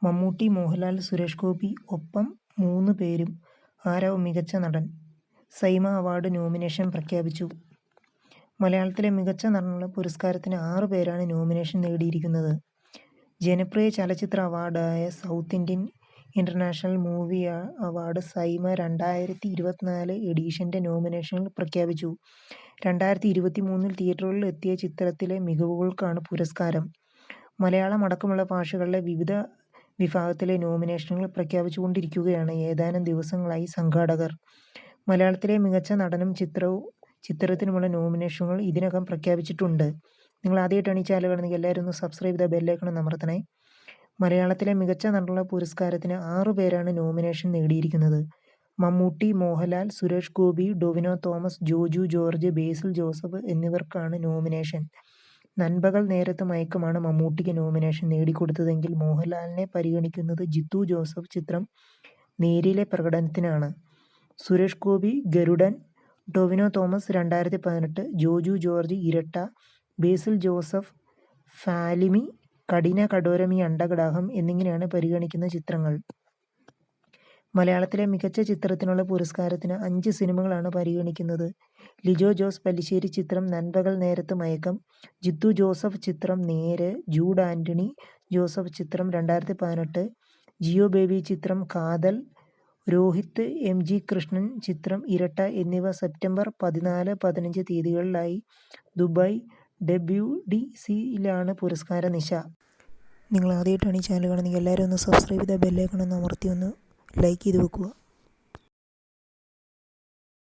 മമ്മൂട്ടി, മോഹൻലാൽ, സുരേഷ് ഗോപി ഒപ്പം 3 പേരും. ആരാവും മികച്ച നടൻ? സൈമ അവാർഡ് നോമിനേഷൻ പ്രഖ്യാപിച്ചു. മലയാളത്തിലെ മികച്ച നടനുള്ള പുരസ്കാരത്തിന് 6 പേരാണ് നോമിനേഷൻ നേടിയിരിക്കുന്നത്. ജനപ്രിയ ചലച്ചിത്ര അവാർഡായ South Indian International Movie Award SIIMA 2024 എഡിഷന്റെ നോമിനേഷനുകൾ പ്രഖ്യാപിച്ചു. 2023 തിയേറ്ററുകളിൽ എത്തിയ ചിത്രത്തിലെ മികവുകൾക്കാണ് പുരസ്കാരം. മലയാളം അടക്കമുള്ള ഭാഷകളിലെ വിവിധ വിഭാഗത്തിലെ നോമിനേഷനുകൾ പ്രഖ്യാപിച്ചുകൊണ്ടിരിക്കുകയാണ് ഏതാനും ദിവസങ്ങളായി സംഘാടകർ. മലയാളത്തിലെ മികച്ച നടനും ചിത്രത്തിനുമുള്ള നോമിനേഷനുകൾ ഇതിനകം പ്രഖ്യാപിച്ചിട്ടുണ്ട്. നിങ്ങൾ ആദ്യമായിട്ടാണ് ഈ ചാനൽ കാണുന്നതെങ്കിൽ എല്ലാവരും ഒന്ന് സബ്സ്ക്രൈബ് ചെയ്ത ബെല്ലൈക്കൺ അമർത്തണേ. മലയാളത്തിലെ മികച്ച നടനുള്ള പുരസ്കാരത്തിന് 6 പേരാണ് നോമിനേഷൻ നേടിയിരിക്കുന്നത്. മമ്മൂട്ടി, മോഹൻലാൽ, സുരേഷ് ഗോപി, ടൊവിനോ തോമസ്, ജോജു ജോർജ്, ബേസിൽ ജോസഫ് എന്നിവർക്കാണ് നോമിനേഷൻ. നൻപകൽ നേരത്ത് മയക്കമാണ് മമ്മൂട്ടിക്ക് നോമിനേഷൻ നേടിക്കൊടുത്തതെങ്കിൽ മോഹൻലാലിനെ പരിഗണിക്കുന്നത് ജിത്തു ജോസഫ് ചിത്രം നേരിലെ പ്രകടനത്തിനാണ്. സുരേഷ് ഗോപി ഗരുഡൻ, ടൊവിനോ തോമസ് 2018, ജോജു ജോർജ് ഇരട്ട, ബേസിൽ ജോസഫ് ഫാലിമി, കഠിന കഠോരമി അണ്ടകടാഹം എന്നിങ്ങനെയാണ് പരിഗണിക്കുന്ന ചിത്രങ്ങൾ. മലയാളത്തിലെ മികച്ച ചിത്രത്തിനുള്ള പുരസ്കാരത്തിന് 5 സിനിമകളാണ് പരിഗണിക്കുന്നത്. ലിജോ ജോസ് പല്ലിശ്ശേരി ചിത്രം നൻപകൽ നേരത്ത് മയക്കം, ജിത്തു ജോസഫ് ചിത്രം നേര്, ജൂഡ് ആന്റണി ജോസഫ് ചിത്രം 2018, ജിയോ ബേബി ചിത്രം കാതൽ, രോഹിത് MG കൃഷ്ണൻ ചിത്രം ഇരട്ട എന്നിവ സെപ്റ്റംബർ 14, 15 തീയതികളിലായി ദുബായ് WDCയിലാണ് പുരസ്കാര നിശ. നിങ്ങൾ ആദ്യമായിട്ടാണ് ഈ ചാനൽ കാണുന്നതെങ്കിൽ എല്ലാവരും ഒന്ന് സബ്സ്ക്രൈബ് ചെയ്ത ബെല്ലൈക്കൺ ഒന്ന് അമർത്തി ഒന്ന് ലൈക്ക് ചെയ്ത് വെക്കുക.